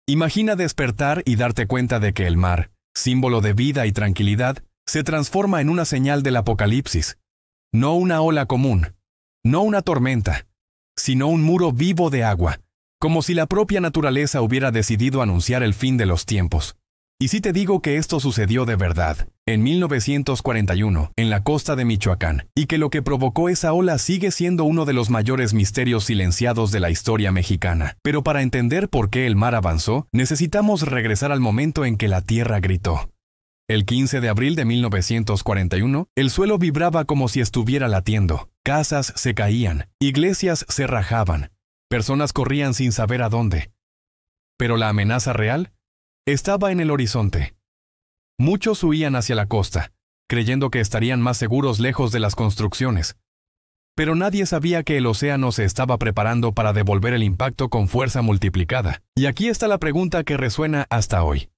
Imagina despertar y darte cuenta de que el mar, símbolo de vida y tranquilidad, se transforma en una señal del apocalipsis. No una ola común, no una tormenta, sino un muro vivo de agua, como si la propia naturaleza hubiera decidido anunciar el fin de los tiempos. Y si te digo que esto sucedió de verdad, en 1941, en la costa de Michoacán, y que lo que provocó esa ola sigue siendo uno de los mayores misterios silenciados de la historia mexicana. Pero para entender por qué el mar avanzó, necesitamos regresar al momento en que la tierra gritó. El 15 de abril de 1941, el suelo vibraba como si estuviera latiendo. Casas se caían, iglesias se rajaban, personas corrían sin saber a dónde. Pero la amenaza real estaba en el horizonte. Muchos huían hacia la costa, creyendo que estarían más seguros lejos de las construcciones. Pero nadie sabía que el océano se estaba preparando para devolver el impacto con fuerza multiplicada. Y aquí está la pregunta que resuena hasta hoy.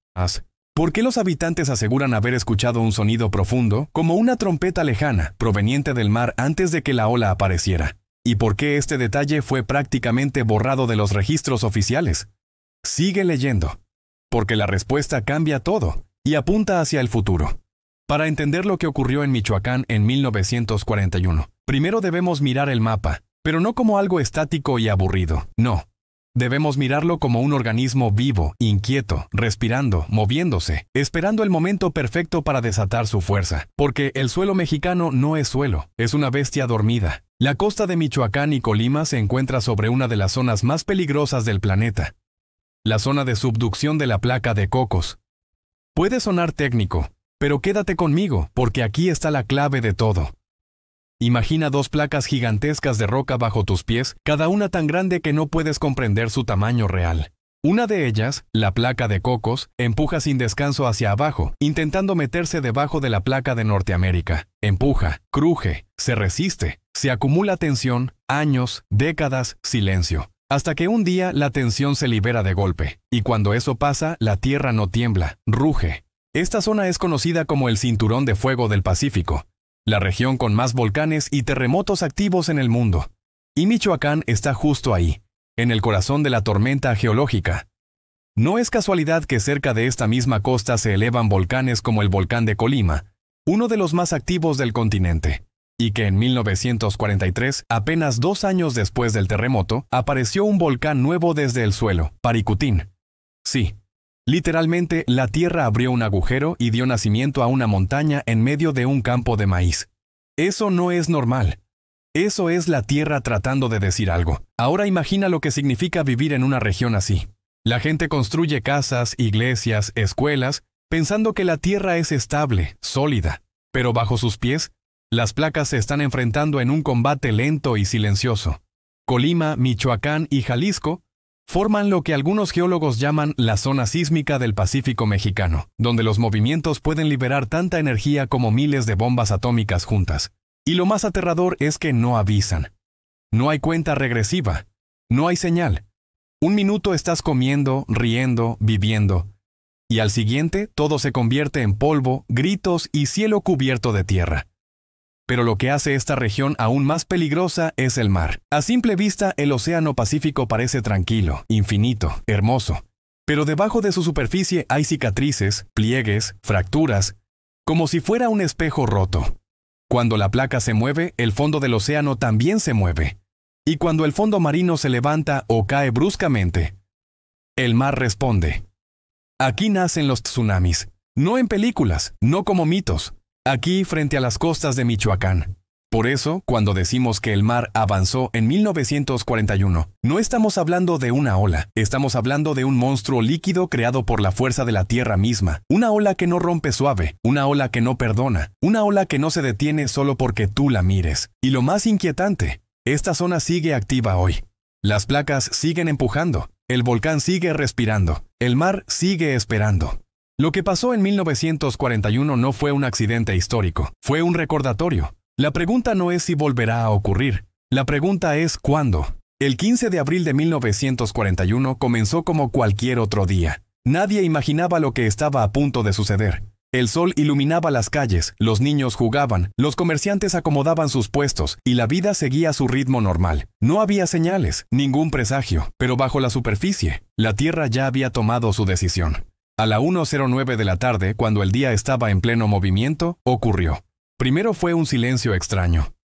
¿Por qué los habitantes aseguran haber escuchado un sonido profundo, como una trompeta lejana, proveniente del mar antes de que la ola apareciera? ¿Y por qué este detalle fue prácticamente borrado de los registros oficiales? Sigue leyendo, porque la respuesta cambia todo y apunta hacia el futuro. Para entender lo que ocurrió en Michoacán en 1941, primero debemos mirar el mapa, pero no como algo estático y aburrido, no. Debemos mirarlo como un organismo vivo, inquieto, respirando, moviéndose, esperando el momento perfecto para desatar su fuerza. Porque el suelo mexicano no es suelo, es una bestia dormida. La costa de Michoacán y Colima se encuentra sobre una de las zonas más peligrosas del planeta. La zona de subducción de la placa de Cocos. Puede sonar técnico, pero quédate conmigo, porque aquí está la clave de todo. Imagina dos placas gigantescas de roca bajo tus pies, cada una tan grande que no puedes comprender su tamaño real. Una de ellas, la placa de Cocos, empuja sin descanso hacia abajo, intentando meterse debajo de la placa de Norteamérica. Empuja, cruje, se resiste, se acumula tensión, años, décadas, silencio. Hasta que un día la tensión se libera de golpe, y cuando eso pasa, la tierra no tiembla, ruge. Esta zona es conocida como el Cinturón de Fuego del Pacífico, la región con más volcanes y terremotos activos en el mundo. Y Michoacán está justo ahí, en el corazón de la tormenta geológica. No es casualidad que cerca de esta misma costa se elevan volcanes como el volcán de Colima, uno de los más activos del continente, y que en 1943, apenas 2 años después del terremoto, apareció un volcán nuevo desde el suelo, Paricutín. Sí. Literalmente, la tierra abrió un agujero y dio nacimiento a una montaña en medio de un campo de maíz. Eso no es normal. Eso es la tierra tratando de decir algo. Ahora imagina lo que significa vivir en una región así. La gente construye casas, iglesias, escuelas, pensando que la tierra es estable, sólida. Pero bajo sus pies, las placas se están enfrentando en un combate lento y silencioso. Colima, Michoacán y Jalisco forman lo que algunos geólogos llaman la zona sísmica del Pacífico mexicano, donde los movimientos pueden liberar tanta energía como miles de bombas atómicas juntas. Y lo más aterrador es que no avisan. No hay cuenta regresiva. No hay señal. Un minuto estás comiendo, riendo, viviendo. Y al siguiente todo se convierte en polvo, gritos y cielo cubierto de tierra. Pero lo que hace esta región aún más peligrosa es el mar. A simple vista, el océano Pacífico parece tranquilo, infinito, hermoso. Pero debajo de su superficie hay cicatrices, pliegues, fracturas, como si fuera un espejo roto. Cuando la placa se mueve, el fondo del océano también se mueve. Y cuando el fondo marino se levanta o cae bruscamente, el mar responde. Aquí nacen los tsunamis, no en películas, no como mitos. Aquí, frente a las costas de Michoacán. Por eso, cuando decimos que el mar avanzó en 1941, no estamos hablando de una ola, estamos hablando de un monstruo líquido creado por la fuerza de la tierra misma. Una ola que no rompe suave, una ola que no perdona, una ola que no se detiene solo porque tú la mires. Y lo más inquietante, esta zona sigue activa hoy. Las placas siguen empujando, el volcán sigue respirando, el mar sigue esperando. Lo que pasó en 1941 no fue un accidente histórico, fue un recordatorio. La pregunta no es si volverá a ocurrir, la pregunta es ¿cuándo? El 15 de abril de 1941 comenzó como cualquier otro día. Nadie imaginaba lo que estaba a punto de suceder. El sol iluminaba las calles, los niños jugaban, los comerciantes acomodaban sus puestos y la vida seguía su ritmo normal. No había señales, ningún presagio, pero bajo la superficie, la Tierra ya había tomado su decisión. A la 1:09 de la tarde, cuando el día estaba en pleno movimiento, ocurrió. Primero fue un silencio extraño.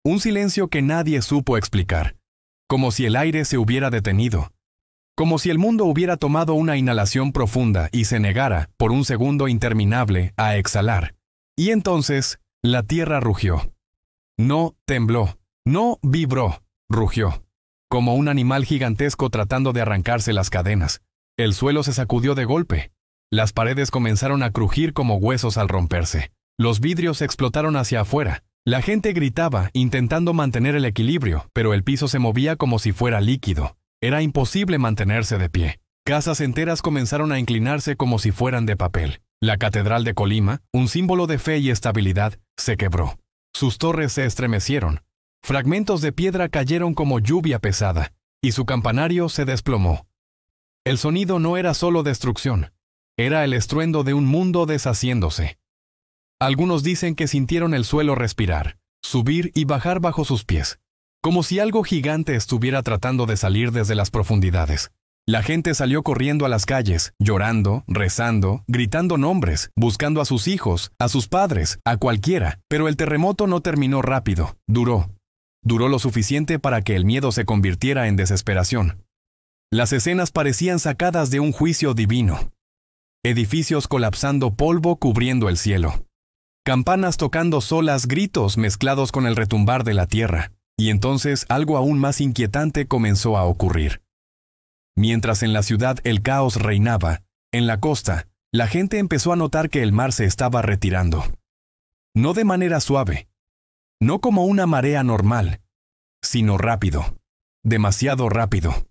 Un silencio que nadie supo explicar. Como si el aire se hubiera detenido. Como si el mundo hubiera tomado una inhalación profunda y se negara, por un segundo interminable, a exhalar. Y entonces, la tierra rugió. No tembló, no vibró, rugió. Como un animal gigantesco tratando de arrancarse las cadenas. El suelo se sacudió de golpe. Las paredes comenzaron a crujir como huesos al romperse. Los vidrios explotaron hacia afuera. La gente gritaba, intentando mantener el equilibrio, pero el piso se movía como si fuera líquido. Era imposible mantenerse de pie. Casas enteras comenzaron a inclinarse como si fueran de papel. La Catedral de Colima, un símbolo de fe y estabilidad, se quebró. Sus torres se estremecieron. Fragmentos de piedra cayeron como lluvia pesada, y su campanario se desplomó. El sonido no era solo destrucción, era el estruendo de un mundo deshaciéndose. Algunos dicen que sintieron el suelo respirar, subir y bajar bajo sus pies, como si algo gigante estuviera tratando de salir desde las profundidades. La gente salió corriendo a las calles, llorando, rezando, gritando nombres, buscando a sus hijos, a sus padres, a cualquiera, pero el terremoto no terminó rápido, duró. Duró lo suficiente para que el miedo se convirtiera en desesperación. Las escenas parecían sacadas de un juicio divino. Edificios colapsando, polvo cubriendo el cielo. Campanas tocando solas, gritos mezclados con el retumbar de la tierra. Y entonces algo aún más inquietante comenzó a ocurrir. Mientras en la ciudad el caos reinaba, en la costa, la gente empezó a notar que el mar se estaba retirando. No de manera suave, no como una marea normal, sino rápido, demasiado rápido.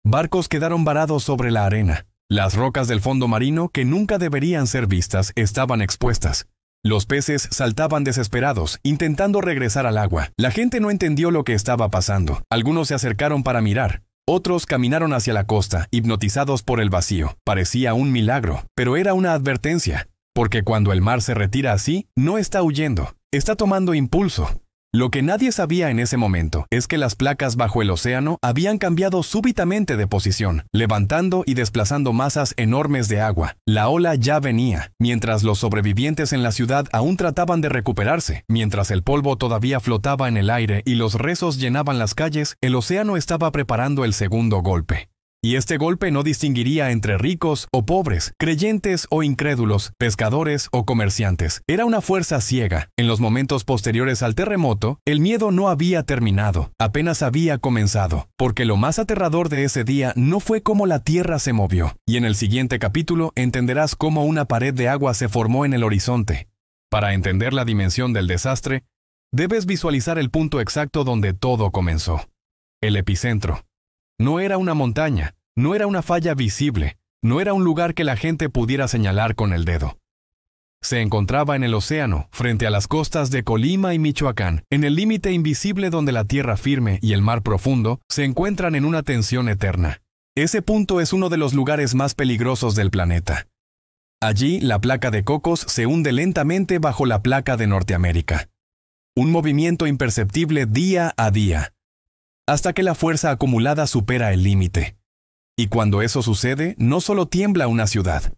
Barcos quedaron varados sobre la arena. Las rocas del fondo marino, que nunca deberían ser vistas, estaban expuestas. Los peces saltaban desesperados, intentando regresar al agua. La gente no entendió lo que estaba pasando. Algunos se acercaron para mirar. Otros caminaron hacia la costa, hipnotizados por el vacío. Parecía un milagro, pero era una advertencia. Porque cuando el mar se retira así, no está huyendo, está tomando impulso. Lo que nadie sabía en ese momento es que las placas bajo el océano habían cambiado súbitamente de posición, levantando y desplazando masas enormes de agua. La ola ya venía, mientras los sobrevivientes en la ciudad aún trataban de recuperarse. Mientras el polvo todavía flotaba en el aire y los rezos llenaban las calles, el océano estaba preparando el segundo golpe. Y este golpe no distinguiría entre ricos o pobres, creyentes o incrédulos, pescadores o comerciantes. Era una fuerza ciega. En los momentos posteriores al terremoto, el miedo no había terminado, apenas había comenzado, porque lo más aterrador de ese día no fue cómo la tierra se movió. Y en el siguiente capítulo entenderás cómo una pared de agua se formó en el horizonte. Para entender la dimensión del desastre, debes visualizar el punto exacto donde todo comenzó. El epicentro. No era una montaña, no era una falla visible, no era un lugar que la gente pudiera señalar con el dedo. Se encontraba en el océano, frente a las costas de Colima y Michoacán, en el límite invisible donde la tierra firme y el mar profundo se encuentran en una tensión eterna. Ese punto es uno de los lugares más peligrosos del planeta. Allí, la placa de Cocos se hunde lentamente bajo la placa de Norteamérica. Un movimiento imperceptible día a día, hasta que la fuerza acumulada supera el límite. Y cuando eso sucede, no solo tiembla una ciudad,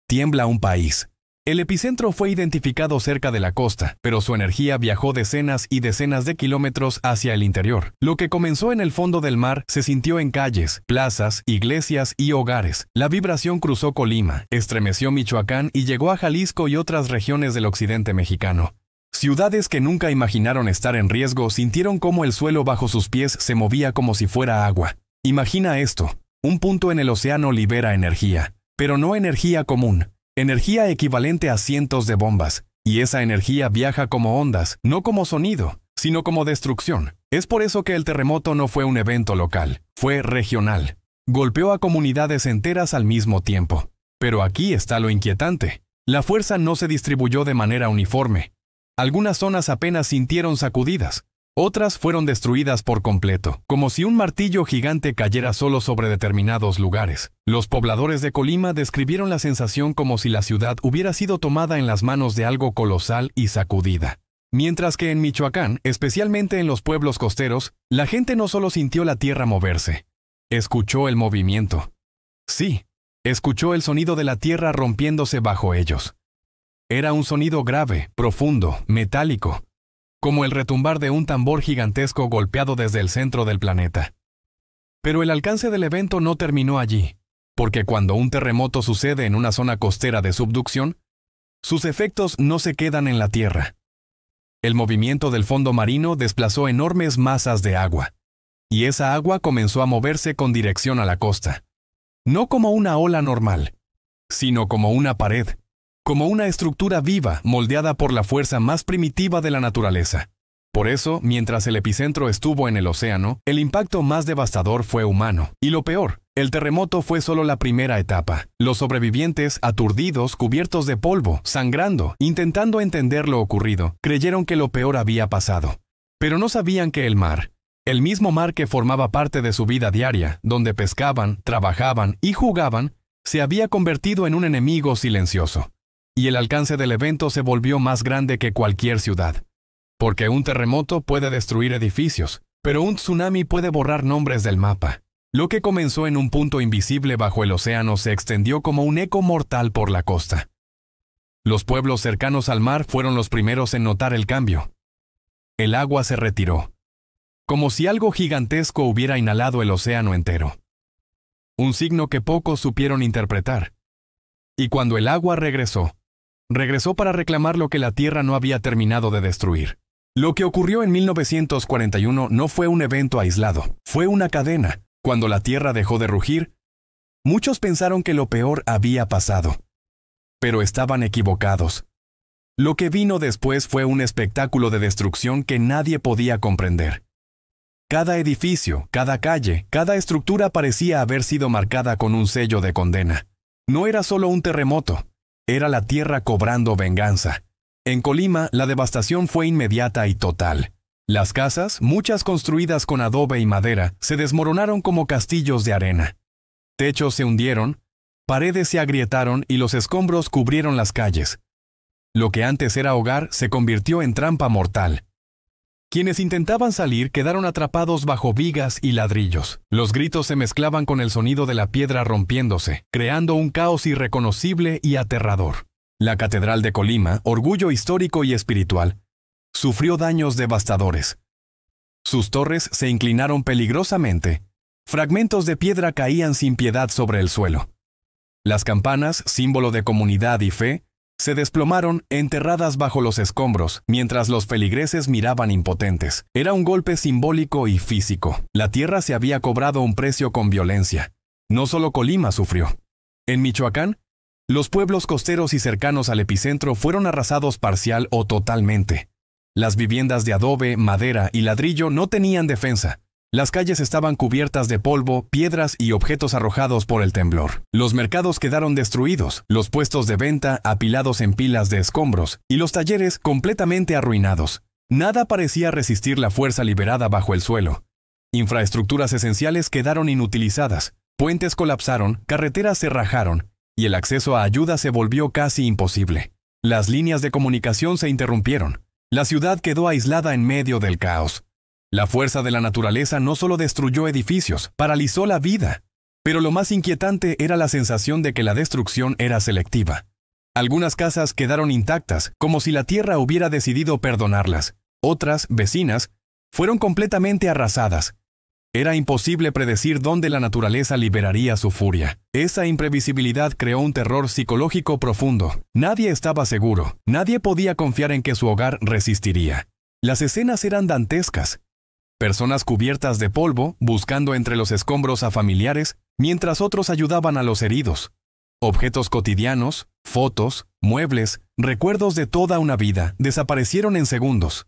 tiembla un país. El epicentro fue identificado cerca de la costa, pero su energía viajó decenas y decenas de kilómetros hacia el interior. Lo que comenzó en el fondo del mar se sintió en calles, plazas, iglesias y hogares. La vibración cruzó Colima, estremeció Michoacán y llegó a Jalisco y otras regiones del occidente mexicano. Ciudades que nunca imaginaron estar en riesgo sintieron cómo el suelo bajo sus pies se movía como si fuera agua. Imagina esto, un punto en el océano libera energía, pero no energía común, energía equivalente a cientos de bombas, y esa energía viaja como ondas, no como sonido, sino como destrucción. Es por eso que el terremoto no fue un evento local, fue regional. Golpeó a comunidades enteras al mismo tiempo. Pero aquí está lo inquietante. La fuerza no se distribuyó de manera uniforme. Algunas zonas apenas sintieron sacudidas, Otras fueron destruidas por completo, como si un martillo gigante cayera solo sobre determinados lugares. Los pobladores de Colima describieron la sensación como si la ciudad hubiera sido tomada en las manos de algo colosal y sacudida. Mientras que en Michoacán, especialmente en los pueblos costeros, la gente no solo sintió la tierra moverse, escuchó el movimiento. Sí, escuchó el sonido de la tierra rompiéndose bajo ellos. Era un sonido grave, profundo, metálico, como el retumbar de un tambor gigantesco golpeado desde el centro del planeta. Pero el alcance del evento no terminó allí, porque cuando un terremoto sucede en una zona costera de subducción, sus efectos no se quedan en la tierra. El movimiento del fondo marino desplazó enormes masas de agua, y esa agua comenzó a moverse con dirección a la costa. No como una ola normal, sino como una pared, como una estructura viva moldeada por la fuerza más primitiva de la naturaleza. Por eso, mientras el epicentro estuvo en el océano, el impacto más devastador fue humano. Y lo peor, el terremoto fue solo la primera etapa. Los sobrevivientes, aturdidos, cubiertos de polvo, sangrando, intentando entender lo ocurrido, creyeron que lo peor había pasado. Pero no sabían que el mar, el mismo mar que formaba parte de su vida diaria, donde pescaban, trabajaban y jugaban, se había convertido en un enemigo silencioso. Y el alcance del evento se volvió más grande que cualquier ciudad. Porque un terremoto puede destruir edificios, pero un tsunami puede borrar nombres del mapa. Lo que comenzó en un punto invisible bajo el océano se extendió como un eco mortal por la costa. Los pueblos cercanos al mar fueron los primeros en notar el cambio. El agua se retiró, como si algo gigantesco hubiera inhalado el océano entero. Un signo que pocos supieron interpretar. Y cuando el agua regresó para reclamar lo que la Tierra no había terminado de destruir. Lo que ocurrió en 1941 no fue un evento aislado, fue una cadena. Cuando la Tierra dejó de rugir, muchos pensaron que lo peor había pasado. Pero estaban equivocados. Lo que vino después fue un espectáculo de destrucción que nadie podía comprender. Cada edificio, cada calle, cada estructura parecía haber sido marcada con un sello de condena. No era solo un terremoto, era la tierra cobrando venganza. En Colima, la devastación fue inmediata y total. Las casas, muchas construidas con adobe y madera, se desmoronaron como castillos de arena. Techos se hundieron, paredes se agrietaron y los escombros cubrieron las calles. Lo que antes era hogar se convirtió en trampa mortal. Quienes intentaban salir quedaron atrapados bajo vigas y ladrillos. Los gritos se mezclaban con el sonido de la piedra rompiéndose, creando un caos irreconocible y aterrador. La Catedral de Colima, orgullo histórico y espiritual, sufrió daños devastadores. Sus torres se inclinaron peligrosamente. Fragmentos de piedra caían sin piedad sobre el suelo. Las campanas, símbolo de comunidad y fe, se desplomaron, enterradas bajo los escombros, mientras los feligreses miraban impotentes. Era un golpe simbólico y físico. La tierra se había cobrado un precio con violencia. No solo Colima sufrió. En Michoacán, los pueblos costeros y cercanos al epicentro fueron arrasados parcial o totalmente. Las viviendas de adobe, madera y ladrillo no tenían defensa. Las calles estaban cubiertas de polvo, piedras y objetos arrojados por el temblor. Los mercados quedaron destruidos, los puestos de venta apilados en pilas de escombros y los talleres completamente arruinados. Nada parecía resistir la fuerza liberada bajo el suelo. Infraestructuras esenciales quedaron inutilizadas, puentes colapsaron, carreteras se rajaron y el acceso a ayuda se volvió casi imposible. Las líneas de comunicación se interrumpieron. La ciudad quedó aislada en medio del caos. La fuerza de la naturaleza no solo destruyó edificios, paralizó la vida. Pero lo más inquietante era la sensación de que la destrucción era selectiva. Algunas casas quedaron intactas, como si la tierra hubiera decidido perdonarlas. Otras, vecinas, fueron completamente arrasadas. Era imposible predecir dónde la naturaleza liberaría su furia. Esa imprevisibilidad creó un terror psicológico profundo. Nadie estaba seguro. Nadie podía confiar en que su hogar resistiría. Las escenas eran dantescas. Personas cubiertas de polvo, buscando entre los escombros a familiares, mientras otros ayudaban a los heridos. Objetos cotidianos, fotos, muebles, recuerdos de toda una vida, desaparecieron en segundos.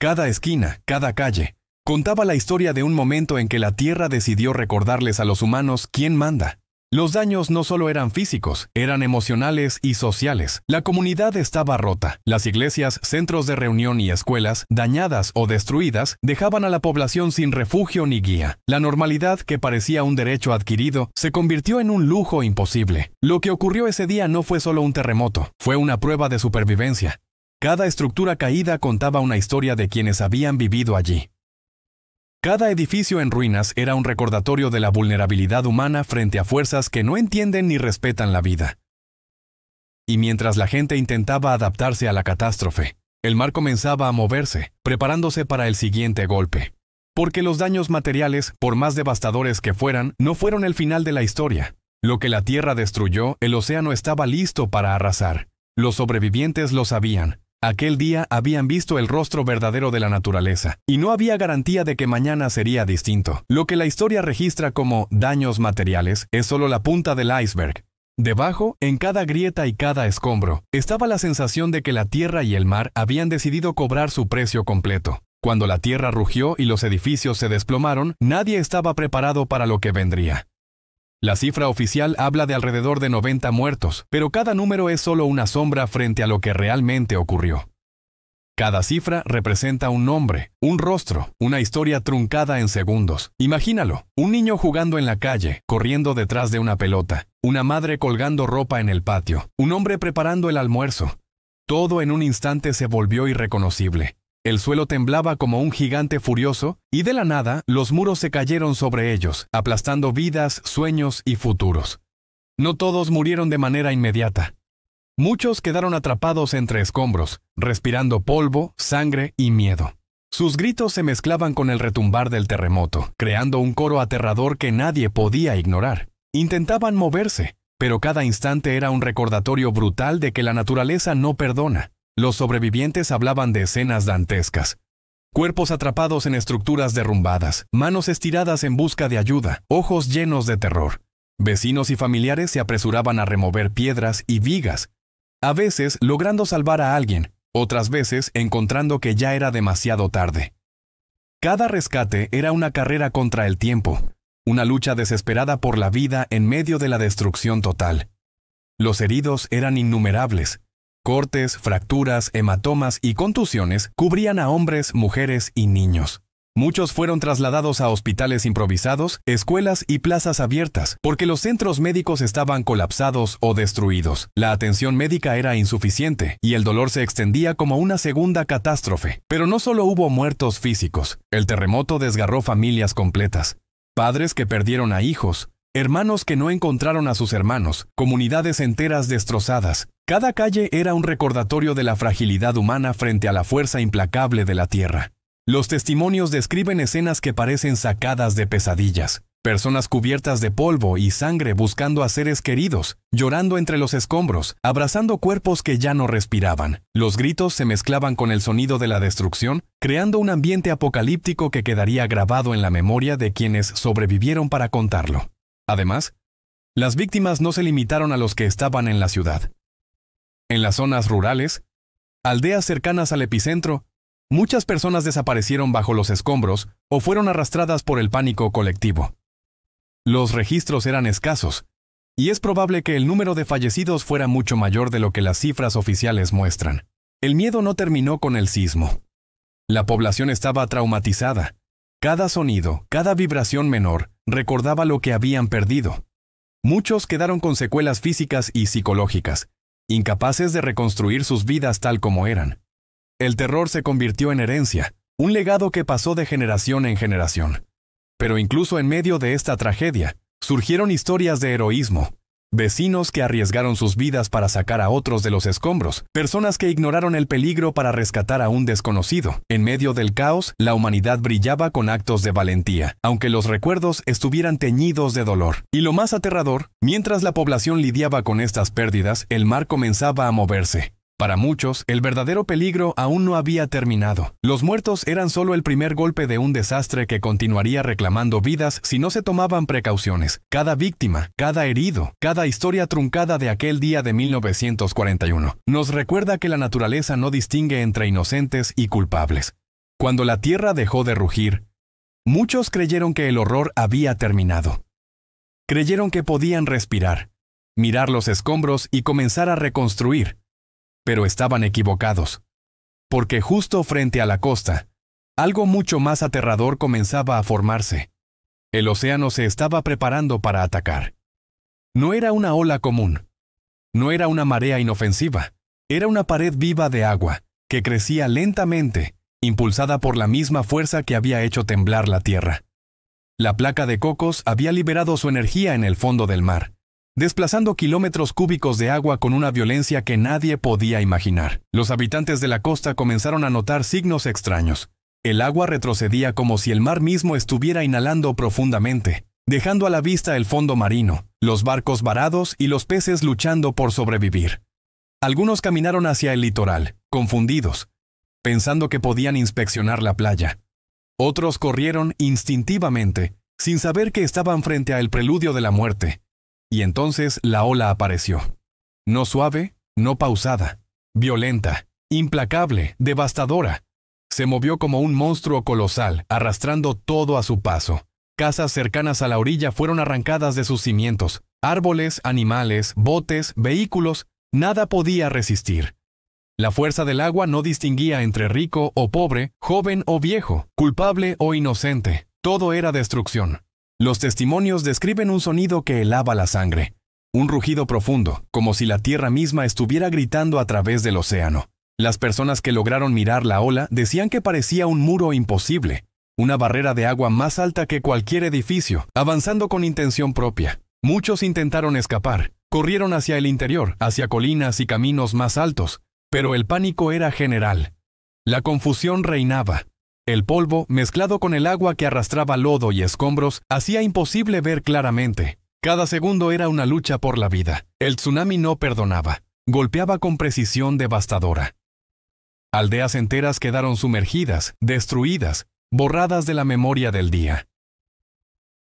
Cada esquina, cada calle, contaba la historia de un momento en que la tierra decidió recordarles a los humanos quién manda. Los daños no solo eran físicos, eran emocionales y sociales. La comunidad estaba rota. Las iglesias, centros de reunión y escuelas, dañadas o destruidas, dejaban a la población sin refugio ni guía. La normalidad, que parecía un derecho adquirido, se convirtió en un lujo imposible. Lo que ocurrió ese día no fue solo un terremoto, fue una prueba de supervivencia. Cada estructura caída contaba una historia de quienes habían vivido allí. Cada edificio en ruinas era un recordatorio de la vulnerabilidad humana frente a fuerzas que no entienden ni respetan la vida. Y mientras la gente intentaba adaptarse a la catástrofe, el mar comenzaba a moverse, preparándose para el siguiente golpe. Porque los daños materiales, por más devastadores que fueran, no fueron el final de la historia. Lo que la tierra destruyó, el océano estaba listo para arrasar. Los sobrevivientes lo sabían. Aquel día habían visto el rostro verdadero de la naturaleza, y no había garantía de que mañana sería distinto. Lo que la historia registra como daños materiales es solo la punta del iceberg. Debajo, en cada grieta y cada escombro, estaba la sensación de que la tierra y el mar habían decidido cobrar su precio completo. Cuando la tierra rugió y los edificios se desplomaron, nadie estaba preparado para lo que vendría. La cifra oficial habla de alrededor de 90 muertos, pero cada número es solo una sombra frente a lo que realmente ocurrió. Cada cifra representa un nombre, un rostro, una historia truncada en segundos. Imagínalo, un niño jugando en la calle, corriendo detrás de una pelota, una madre colgando ropa en el patio, un hombre preparando el almuerzo. Todo en un instante se volvió irreconocible. El suelo temblaba como un gigante furioso, y de la nada, los muros se cayeron sobre ellos, aplastando vidas, sueños y futuros. No todos murieron de manera inmediata. Muchos quedaron atrapados entre escombros, respirando polvo, sangre y miedo. Sus gritos se mezclaban con el retumbar del terremoto, creando un coro aterrador que nadie podía ignorar. Intentaban moverse, pero cada instante era un recordatorio brutal de que la naturaleza no perdona. Los sobrevivientes hablaban de escenas dantescas. Cuerpos atrapados en estructuras derrumbadas, manos estiradas en busca de ayuda, ojos llenos de terror. Vecinos y familiares se apresuraban a remover piedras y vigas, a veces logrando salvar a alguien, otras veces encontrando que ya era demasiado tarde. Cada rescate era una carrera contra el tiempo, una lucha desesperada por la vida en medio de la destrucción total. Los heridos eran innumerables. Cortes, fracturas, hematomas y contusiones cubrían a hombres, mujeres y niños. Muchos fueron trasladados a hospitales improvisados, escuelas y plazas abiertas, porque los centros médicos estaban colapsados o destruidos. La atención médica era insuficiente, y el dolor se extendía como una segunda catástrofe. Pero no solo hubo muertos físicos. El terremoto desgarró familias completas. Padres que perdieron a hijos, hermanos que no encontraron a sus hermanos, comunidades enteras destrozadas. Cada calle era un recordatorio de la fragilidad humana frente a la fuerza implacable de la tierra. Los testimonios describen escenas que parecen sacadas de pesadillas. Personas cubiertas de polvo y sangre buscando a seres queridos, llorando entre los escombros, abrazando cuerpos que ya no respiraban. Los gritos se mezclaban con el sonido de la destrucción, creando un ambiente apocalíptico que quedaría grabado en la memoria de quienes sobrevivieron para contarlo. Además, las víctimas no se limitaron a los que estaban en la ciudad. En las zonas rurales, aldeas cercanas al epicentro, muchas personas desaparecieron bajo los escombros o fueron arrastradas por el pánico colectivo. Los registros eran escasos, y es probable que el número de fallecidos fuera mucho mayor de lo que las cifras oficiales muestran. El miedo no terminó con el sismo. La población estaba traumatizada. Cada sonido, cada vibración menor, recordaba lo que habían perdido. Muchos quedaron con secuelas físicas y psicológicas, incapaces de reconstruir sus vidas tal como eran. El terror se convirtió en herencia, un legado que pasó de generación en generación. Pero incluso en medio de esta tragedia, surgieron historias de heroísmo. Vecinos que arriesgaron sus vidas para sacar a otros de los escombros, personas que ignoraron el peligro para rescatar a un desconocido. En medio del caos, la humanidad brillaba con actos de valentía, aunque los recuerdos estuvieran teñidos de dolor. Y lo más aterrador, mientras la población lidiaba con estas pérdidas, el mar comenzaba a moverse. Para muchos, el verdadero peligro aún no había terminado. Los muertos eran solo el primer golpe de un desastre que continuaría reclamando vidas si no se tomaban precauciones. Cada víctima, cada herido, cada historia truncada de aquel día de 1941 nos recuerda que la naturaleza no distingue entre inocentes y culpables. Cuando la tierra dejó de rugir, muchos creyeron que el horror había terminado. Creyeron que podían respirar, mirar los escombros y comenzar a reconstruir. Pero estaban equivocados. Porque justo frente a la costa, algo mucho más aterrador comenzaba a formarse. El océano se estaba preparando para atacar. No era una ola común. No era una marea inofensiva. Era una pared viva de agua, que crecía lentamente, impulsada por la misma fuerza que había hecho temblar la tierra. La placa de Cocos había liberado su energía en el fondo del mar, desplazando kilómetros cúbicos de agua con una violencia que nadie podía imaginar. Los habitantes de la costa comenzaron a notar signos extraños. El agua retrocedía como si el mar mismo estuviera inhalando profundamente, dejando a la vista el fondo marino, los barcos varados y los peces luchando por sobrevivir. Algunos caminaron hacia el litoral, confundidos, pensando que podían inspeccionar la playa. Otros corrieron instintivamente, sin saber que estaban frente al preludio de la muerte. Y entonces la ola apareció. No suave, no pausada, violenta, implacable, devastadora. Se movió como un monstruo colosal, arrastrando todo a su paso. Casas cercanas a la orilla fueron arrancadas de sus cimientos. Árboles, animales, botes, vehículos, nada podía resistir. La fuerza del agua no distinguía entre rico o pobre, joven o viejo, culpable o inocente. Todo era destrucción. Los testimonios describen un sonido que helaba la sangre. Un rugido profundo, como si la tierra misma estuviera gritando a través del océano. Las personas que lograron mirar la ola decían que parecía un muro imposible, una barrera de agua más alta que cualquier edificio, avanzando con intención propia. Muchos intentaron escapar, corrieron hacia el interior, hacia colinas y caminos más altos, pero el pánico era general. La confusión reinaba. El polvo, mezclado con el agua que arrastraba lodo y escombros, hacía imposible ver claramente. Cada segundo era una lucha por la vida. El tsunami no perdonaba. Golpeaba con precisión devastadora. Aldeas enteras quedaron sumergidas, destruidas, borradas de la memoria del día.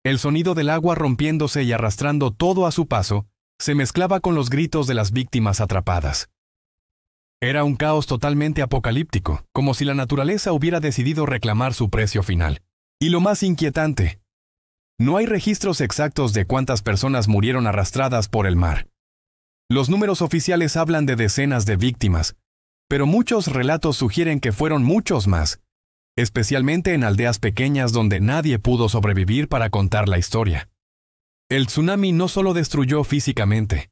El sonido del agua rompiéndose y arrastrando todo a su paso, se mezclaba con los gritos de las víctimas atrapadas. Era un caos totalmente apocalíptico, como si la naturaleza hubiera decidido reclamar su precio final. Y lo más inquietante, no hay registros exactos de cuántas personas murieron arrastradas por el mar. Los números oficiales hablan de decenas de víctimas, pero muchos relatos sugieren que fueron muchos más, especialmente en aldeas pequeñas donde nadie pudo sobrevivir para contar la historia. El tsunami no solo destruyó físicamente,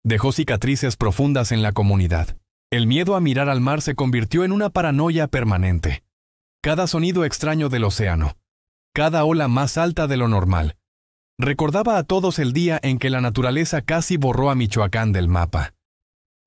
dejó cicatrices profundas en la comunidad. El miedo a mirar al mar se convirtió en una paranoia permanente. Cada sonido extraño del océano, cada ola más alta de lo normal, recordaba a todos el día en que la naturaleza casi borró a Michoacán del mapa.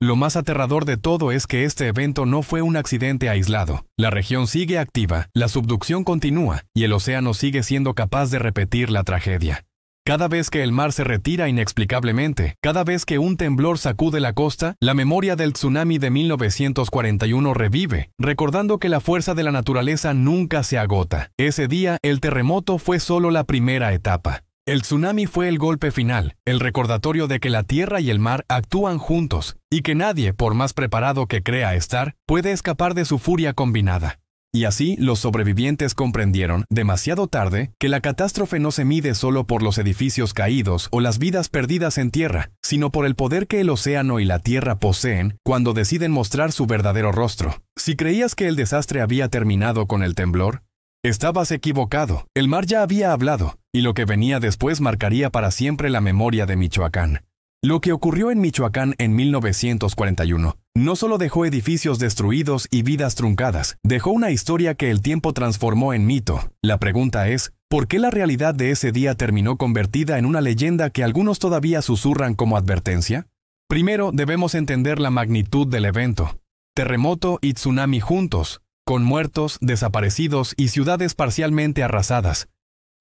Lo más aterrador de todo es que este evento no fue un accidente aislado. La región sigue activa, la subducción continúa, y el océano sigue siendo capaz de repetir la tragedia. Cada vez que el mar se retira inexplicablemente, cada vez que un temblor sacude la costa, la memoria del tsunami de 1941 revive, recordando que la fuerza de la naturaleza nunca se agota. Ese día, el terremoto fue solo la primera etapa. El tsunami fue el golpe final, el recordatorio de que la tierra y el mar actúan juntos, y que nadie, por más preparado que crea estar, puede escapar de su furia combinada. Y así los sobrevivientes comprendieron, demasiado tarde, que la catástrofe no se mide solo por los edificios caídos o las vidas perdidas en tierra, sino por el poder que el océano y la tierra poseen cuando deciden mostrar su verdadero rostro. Si creías que el desastre había terminado con el temblor, estabas equivocado. El mar ya había hablado, y lo que venía después marcaría para siempre la memoria de Michoacán. Lo que ocurrió en Michoacán en 1941 no solo dejó edificios destruidos y vidas truncadas, dejó una historia que el tiempo transformó en mito. La pregunta es, ¿por qué la realidad de ese día terminó convertida en una leyenda que algunos todavía susurran como advertencia? Primero, debemos entender la magnitud del evento. Terremoto y tsunami juntos, con muertos, desaparecidos y ciudades parcialmente arrasadas.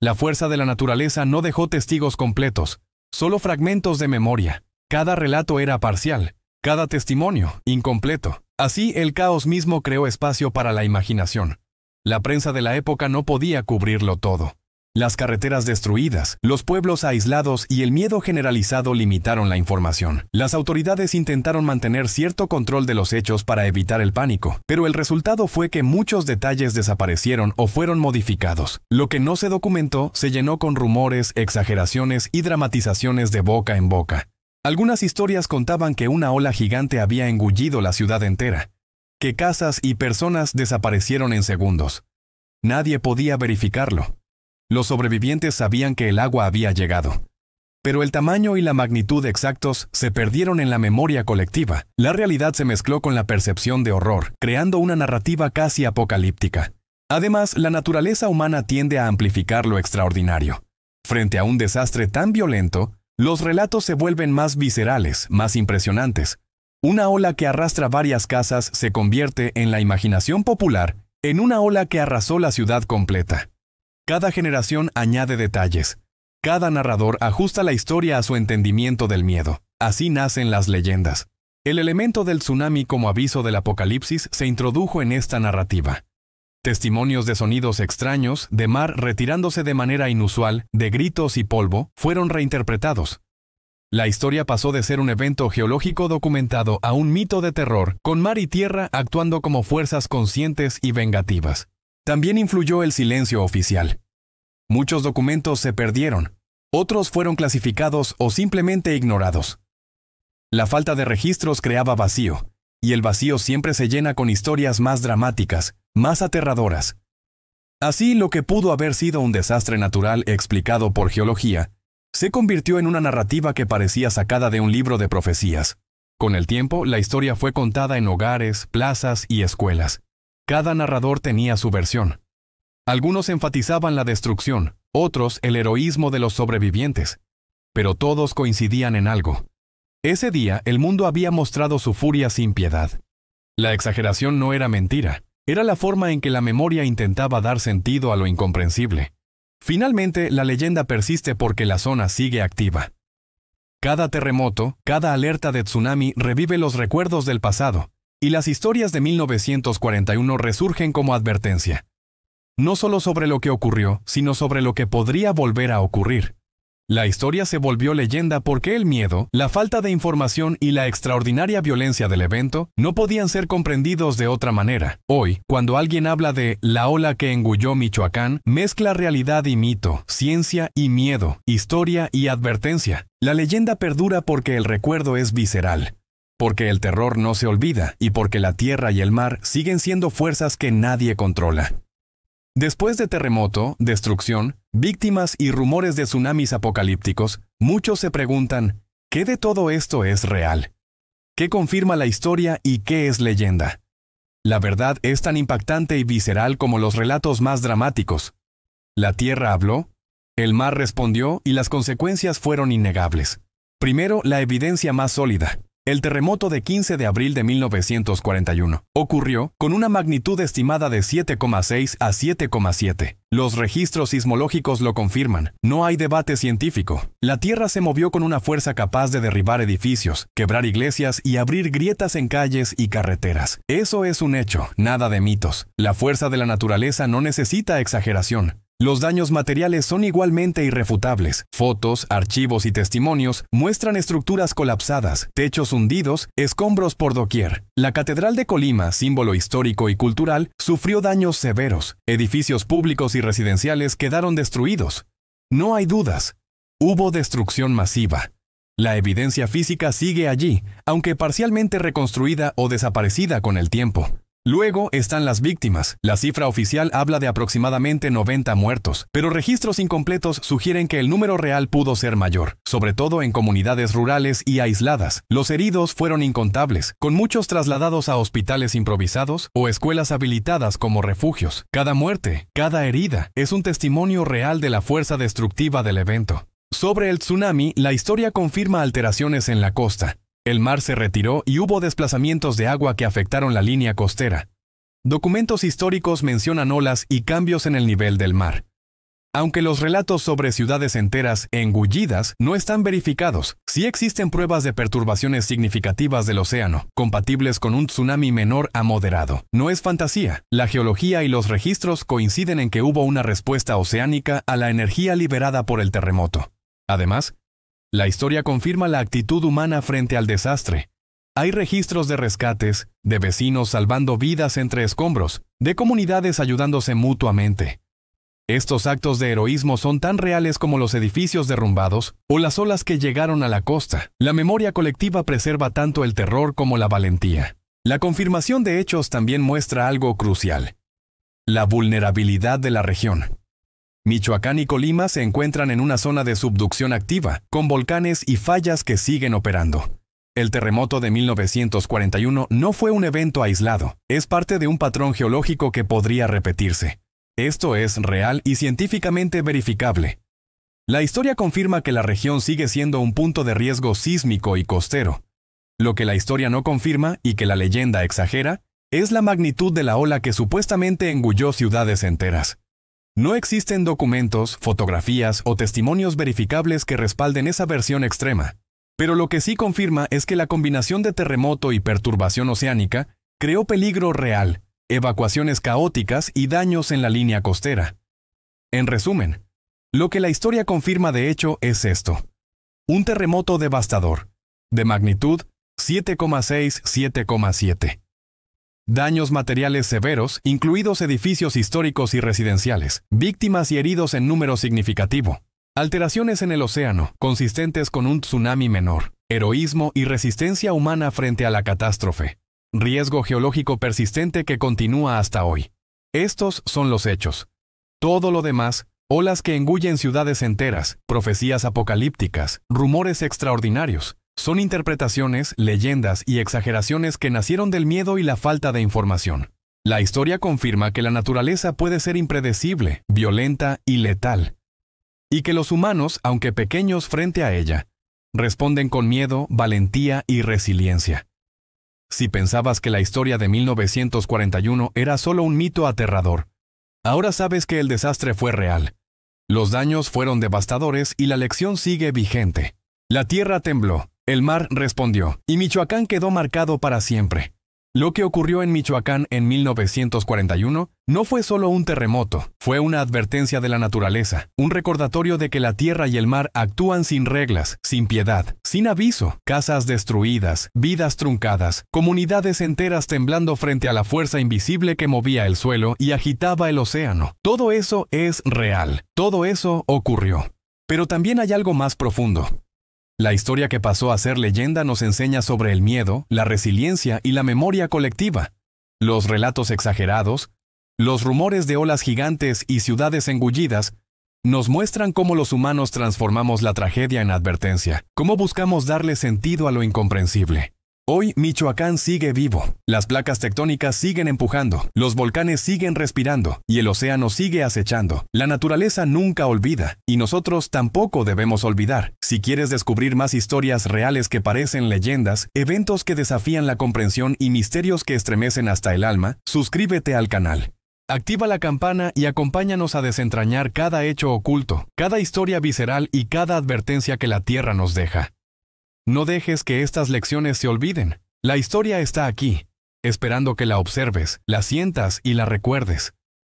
La fuerza de la naturaleza no dejó testigos completos, solo fragmentos de memoria. Cada relato era parcial, cada testimonio incompleto. Así, el caos mismo creó espacio para la imaginación. La prensa de la época no podía cubrirlo todo. Las carreteras destruidas, los pueblos aislados y el miedo generalizado limitaron la información. Las autoridades intentaron mantener cierto control de los hechos para evitar el pánico, pero el resultado fue que muchos detalles desaparecieron o fueron modificados. Lo que no se documentó se llenó con rumores, exageraciones y dramatizaciones de boca en boca. Algunas historias contaban que una ola gigante había engullido la ciudad entera, que casas y personas desaparecieron en segundos. Nadie podía verificarlo. Los sobrevivientes sabían que el agua había llegado. Pero el tamaño y la magnitud exactos se perdieron en la memoria colectiva. La realidad se mezcló con la percepción de horror, creando una narrativa casi apocalíptica. Además, la naturaleza humana tiende a amplificar lo extraordinario. Frente a un desastre tan violento, los relatos se vuelven más viscerales, más impresionantes. Una ola que arrastra varias casas se convierte en la imaginación popular en una ola que arrasó la ciudad completa. Cada generación añade detalles. Cada narrador ajusta la historia a su entendimiento del miedo. Así nacen las leyendas. El elemento del tsunami como aviso del apocalipsis se introdujo en esta narrativa. Testimonios de sonidos extraños, de mar retirándose de manera inusual, de gritos y polvo, fueron reinterpretados. La historia pasó de ser un evento geológico documentado a un mito de terror, con mar y tierra actuando como fuerzas conscientes y vengativas. También influyó el silencio oficial. Muchos documentos se perdieron, otros fueron clasificados o simplemente ignorados. La falta de registros creaba vacío, y el vacío siempre se llena con historias más dramáticas, más aterradoras. Así, lo que pudo haber sido un desastre natural explicado por geología, se convirtió en una narrativa que parecía sacada de un libro de profecías. Con el tiempo, la historia fue contada en hogares, plazas y escuelas. Cada narrador tenía su versión. Algunos enfatizaban la destrucción, otros el heroísmo de los sobrevivientes. Pero todos coincidían en algo. Ese día, el mundo había mostrado su furia sin piedad. La exageración no era mentira, era la forma en que la memoria intentaba dar sentido a lo incomprensible. Finalmente, la leyenda persiste porque la zona sigue activa. Cada terremoto, cada alerta de tsunami revive los recuerdos del pasado, y las historias de 1941 resurgen como advertencia. No solo sobre lo que ocurrió, sino sobre lo que podría volver a ocurrir. La historia se volvió leyenda porque el miedo, la falta de información y la extraordinaria violencia del evento no podían ser comprendidos de otra manera. Hoy, cuando alguien habla de la ola que engulló Michoacán, mezcla realidad y mito, ciencia y miedo, historia y advertencia. La leyenda perdura porque el recuerdo es visceral, porque el terror no se olvida y porque la tierra y el mar siguen siendo fuerzas que nadie controla. Después de terremoto, destrucción, víctimas y rumores de tsunamis apocalípticos, muchos se preguntan, ¿qué de todo esto es real? ¿Qué confirma la historia y qué es leyenda? La verdad es tan impactante y visceral como los relatos más dramáticos. La tierra habló, el mar respondió y las consecuencias fueron innegables. Primero, la evidencia más sólida. El terremoto de 15 de abril de 1941 ocurrió con una magnitud estimada de 7,6 a 7,7. Los registros sismológicos lo confirman. No hay debate científico. La Tierra se movió con una fuerza capaz de derribar edificios, quebrar iglesias y abrir grietas en calles y carreteras. Eso es un hecho, nada de mitos. La fuerza de la naturaleza no necesita exageración. Los daños materiales son igualmente irrefutables. Fotos, archivos y testimonios muestran estructuras colapsadas, techos hundidos, escombros por doquier. La Catedral de Colima, símbolo histórico y cultural, sufrió daños severos. Edificios públicos y residenciales quedaron destruidos. No hay dudas. Hubo destrucción masiva. La evidencia física sigue allí, aunque parcialmente reconstruida o desaparecida con el tiempo. Luego están las víctimas. La cifra oficial habla de aproximadamente 90 muertos, pero registros incompletos sugieren que el número real pudo ser mayor, sobre todo en comunidades rurales y aisladas. Los heridos fueron incontables, con muchos trasladados a hospitales improvisados o escuelas habilitadas como refugios. Cada muerte, cada herida, es un testimonio real de la fuerza destructiva del evento. Sobre el tsunami, la historia confirma alteraciones en la costa. El mar se retiró y hubo desplazamientos de agua que afectaron la línea costera. Documentos históricos mencionan olas y cambios en el nivel del mar. Aunque los relatos sobre ciudades enteras engullidas no están verificados, sí existen pruebas de perturbaciones significativas del océano, compatibles con un tsunami menor a moderado. No es fantasía. La geología y los registros coinciden en que hubo una respuesta oceánica a la energía liberada por el terremoto. Además, la historia confirma la actitud humana frente al desastre. Hay registros de rescates, de vecinos salvando vidas entre escombros, de comunidades ayudándose mutuamente. Estos actos de heroísmo son tan reales como los edificios derrumbados o las olas que llegaron a la costa. La memoria colectiva preserva tanto el terror como la valentía. La confirmación de hechos también muestra algo crucial: la vulnerabilidad de la región. Michoacán y Colima se encuentran en una zona de subducción activa, con volcanes y fallas que siguen operando. El terremoto de 1941 no fue un evento aislado, es parte de un patrón geológico que podría repetirse. Esto es real y científicamente verificable. La historia confirma que la región sigue siendo un punto de riesgo sísmico y costero. Lo que la historia no confirma y que la leyenda exagera es la magnitud de la ola que supuestamente engulló ciudades enteras. No existen documentos, fotografías o testimonios verificables que respalden esa versión extrema. Pero lo que sí confirma es que la combinación de terremoto y perturbación oceánica creó peligro real, evacuaciones caóticas y daños en la línea costera. En resumen, lo que la historia confirma de hecho es esto: un terremoto devastador, de magnitud 7,6-7,7. Daños materiales severos, incluidos edificios históricos y residenciales, víctimas y heridos en número significativo. Alteraciones en el océano, consistentes con un tsunami menor, heroísmo y resistencia humana frente a la catástrofe. Riesgo geológico persistente que continúa hasta hoy. Estos son los hechos. Todo lo demás, olas que engullen ciudades enteras, profecías apocalípticas, rumores extraordinarios, son interpretaciones, leyendas y exageraciones que nacieron del miedo y la falta de información. La historia confirma que la naturaleza puede ser impredecible, violenta y letal, y que los humanos, aunque pequeños frente a ella, responden con miedo, valentía y resiliencia. Si pensabas que la historia de 1941 era solo un mito aterrador, ahora sabes que el desastre fue real. Los daños fueron devastadores y la lección sigue vigente. La tierra tembló, el mar respondió, y Michoacán quedó marcado para siempre. Lo que ocurrió en Michoacán en 1941 no fue solo un terremoto, fue una advertencia de la naturaleza, un recordatorio de que la tierra y el mar actúan sin reglas, sin piedad, sin aviso, casas destruidas, vidas truncadas, comunidades enteras temblando frente a la fuerza invisible que movía el suelo y agitaba el océano. Todo eso es real, todo eso ocurrió. Pero también hay algo más profundo. La historia que pasó a ser leyenda nos enseña sobre el miedo, la resiliencia y la memoria colectiva. Los relatos exagerados, los rumores de olas gigantes y ciudades engullidas, nos muestran cómo los humanos transformamos la tragedia en advertencia, cómo buscamos darle sentido a lo incomprensible. Hoy Michoacán sigue vivo, las placas tectónicas siguen empujando, los volcanes siguen respirando y el océano sigue acechando. La naturaleza nunca olvida y nosotros tampoco debemos olvidar. Si quieres descubrir más historias reales que parecen leyendas, eventos que desafían la comprensión y misterios que estremecen hasta el alma, suscríbete al canal. Activa la campana y acompáñanos a desentrañar cada hecho oculto, cada historia visceral y cada advertencia que la Tierra nos deja. No dejes que estas lecciones se olviden. La historia está aquí, esperando que la observes, la sientas y la recuerdes.